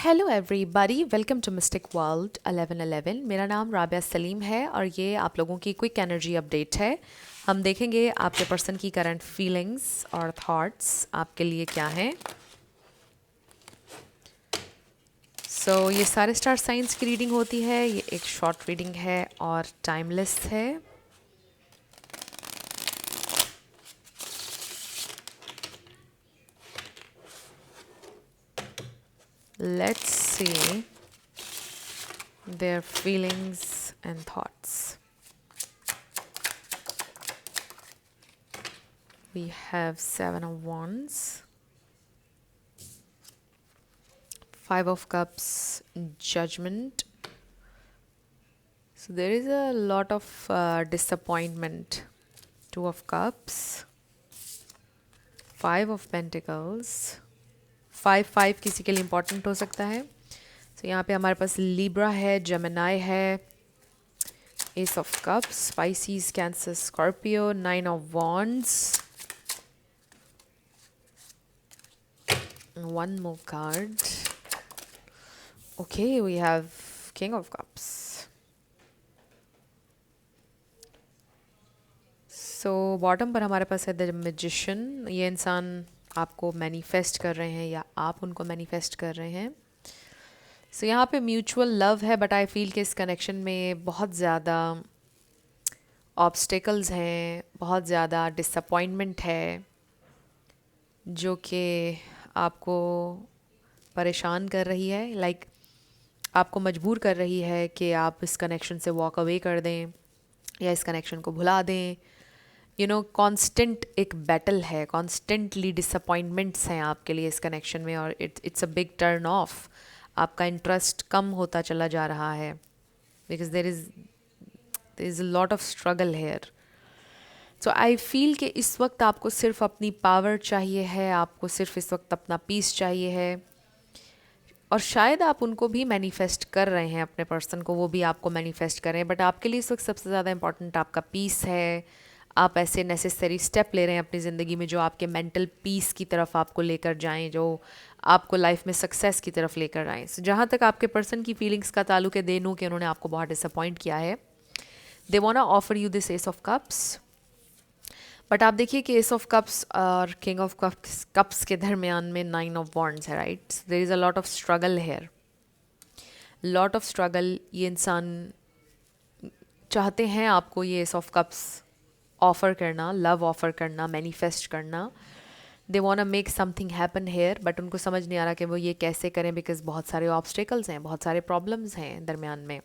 Hello everybody, welcome to mystic world 1111। मेरा नाम राबिया सलीम है और ये आप लोगों की क्विक एनर्जी अपडेट है। हम देखेंगे आपके पर्सन की करंट फीलिंग्स और थॉट्स आपके लिए क्या हैं। ये सारे स्टार साइंस की रीडिंग होती है। ये एक शॉर्ट रीडिंग है और टाइमलेस है। Let's see their feelings and thoughts. We have Seven of Wands, Five of Cups, Judgment. So there is a lot of disappointment. Two of Cups, Five of Pentacles. Five किसी के लिए important हो सकता है। यहाँ पे हमारे पास लिब्रा है, जेमिनाई है, S of cups, species, cancer, Scorpio, nine of wands. One more card. Okay, we have King of Cups. Bottom पर हमारे पास है द मैजिशियन। ये इंसान आपको मैनिफेस्ट कर रहे हैं या आप उनको मैनिफेस्ट कर रहे हैं। यहाँ पे म्यूचुअल लव है, बट आई फील कि इस कनेक्शन में बहुत ज़्यादा ऑब्स्टिकल्स हैं, बहुत ज़्यादा डिसअपॉइंटमेंट है जो कि आपको परेशान कर रही है। आपको मजबूर कर रही है कि आप इस कनेक्शन से वॉक अवे कर दें या इस कनेक्शन को भुला दें। कांस्टेंट एक बैटल है, कॉन्स्टेंटली डिसअपॉइंटमेंट्स हैं आपके लिए इस कनेक्शन में, और it's a big turn off. आपका इंटरेस्ट कम होता चला जा रहा है because there is a lot of struggle here. I feel कि इस वक्त आपको सिर्फ अपनी पावर चाहिए है, आपको सिर्फ इस वक्त अपना पीस चाहिए है, और शायद आप उनको भी मैनिफेस्ट कर रहे हैं, अपने पर्सन को, वो भी आपको मैनिफेस्ट कर रहे हैं। बट आपके लिए इस वक्त सबसे ज़्यादा इंपॉर्टेंट आपका पीस है। आप ऐसे नेसेसरी स्टेप ले रहे हैं अपनी ज़िंदगी में जो आपके मेंटल पीस की तरफ आपको लेकर जाएं, जो आपको लाइफ में सक्सेस की तरफ लेकर आएँ। जहाँ तक आपके पर्सन की फीलिंग्स का ताल्लुक है, दे नो कि उन्होंने आपको बहुत डिसअपॉइंट किया है। They want offer you this ace of cups, but आप देखिए कि एस ऑफ कप्स और किंग ऑफ कप्स के दरमियान में नाइन ऑफ वॉन्ड्स है, right. There is a lot of struggle here, lot of struggle. ये इंसान चाहते हैं आपको ये एस ऑफ कप्स ऑफ़र करना, लव ऑफ़र करना, मैनिफेस्ट करना। They want to make something happen here, but उनको समझ नहीं आ रहा कि वो ये कैसे करें, बिकॉज बहुत सारे ऑब्स्टिकल्स हैं, बहुत सारे प्रॉब्लम्स हैं दरमियान में।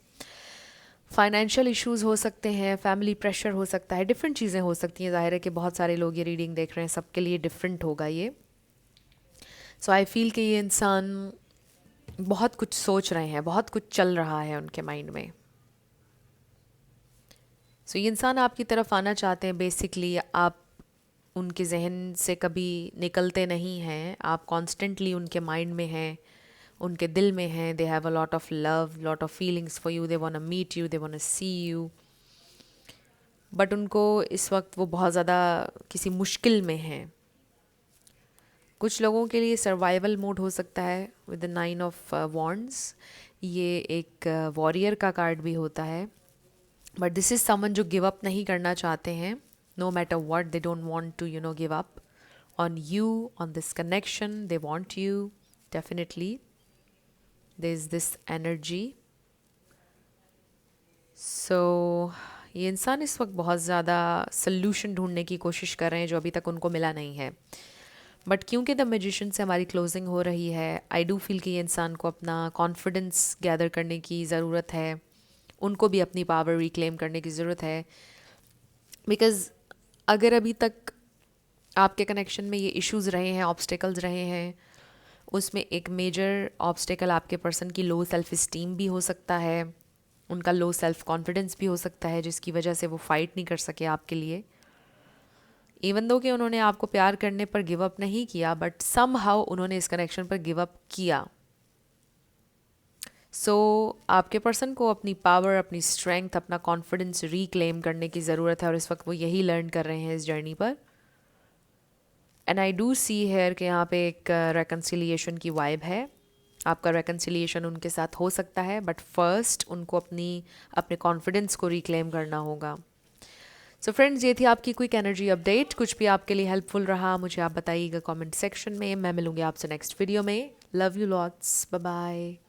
फाइनेंशियल इश्यूज़ हो सकते हैं, फैमिली प्रेशर हो सकता है, डिफरेंट चीज़ें हो सकती हैं। ज़ाहिर है कि बहुत सारे लोग ये रीडिंग देख रहे हैं, सबके लिए डिफरेंट होगा ये। आई फील कि ये इंसान बहुत कुछ सोच रहे हैं, बहुत कुछ चल रहा है उनके माइंड में। ये इंसान आपकी तरफ आना चाहते हैं। बेसिकली आप उनके जहन से कभी निकलते नहीं हैं, आप कॉन्स्टेंटली उनके माइंड में हैं, उनके दिल में हैं। They have a lot of love, lot of feelings for you, they want to meet you, they want to see you. But उनको इस वक्त वो बहुत ज़्यादा किसी मुश्किल में हैं। कुछ लोगों के लिए सर्वाइवल मोड हो सकता है with the nine of wands. ये एक वॉरियर का कार्ड भी होता है, बट दिस इज़ समवन जो गिव अप नहीं करना चाहते हैं। No matter what, they don't want to give up on you, on this connection. They want you definitely. There is this energy. ये इंसान इस वक्त बहुत ज़्यादा सल्यूशन ढूंढने की कोशिश कर रहे हैं जो अभी तक उनको मिला नहीं है। बट क्योंकि द मैजिशियन से हमारी क्लोजिंग हो रही है, आई डू फील कि ये इंसान को अपना कॉन्फिडेंस गैदर करने की ज़रूरत है, उनको भी अपनी पावर रिक्लेम करने की ज़रूरत है। बिकॉज़ अगर अभी तक आपके कनेक्शन में ये इश्यूज़ रहे हैं, ऑब्स्टिकल्स रहे हैं, उसमें एक मेजर ऑब्स्टिकल आपके पर्सन की लो सेल्फ इस्टीम भी हो सकता है, उनका लो सेल्फ कॉन्फिडेंस भी हो सकता है, जिसकी वजह से वो फाइट नहीं कर सके आपके लिए। इवन दो कि उन्होंने आपको प्यार करने पर गिव अप नहीं किया, बट समहाउ उन्होंने इस कनेक्शन पर गिव अप किया। आपके पर्सन को अपनी पावर, अपनी स्ट्रेंथ, अपना कॉन्फिडेंस रिक्लेम करने की ज़रूरत है, और इस वक्त वो यही लर्न कर रहे हैं इस जर्नी पर। And I do see here कि यहाँ पे एक रेकन्सिलिएशन की वाइब है। आपका रेकन्सिलिएशन उनके साथ हो सकता है, बट फर्स्ट उनको अपने कॉन्फिडेंस को रिक्लेम करना होगा। सो फ्रेंड्स, ये थी आपकी क्विक एनर्जी अपडेट। कुछ भी आपके लिए हेल्पफुल रहा मुझे आप बताइएगा कमेंट सेक्शन में। मैं मिलूंगी आपसे नेक्स्ट वीडियो में। Love you lots, bye bye.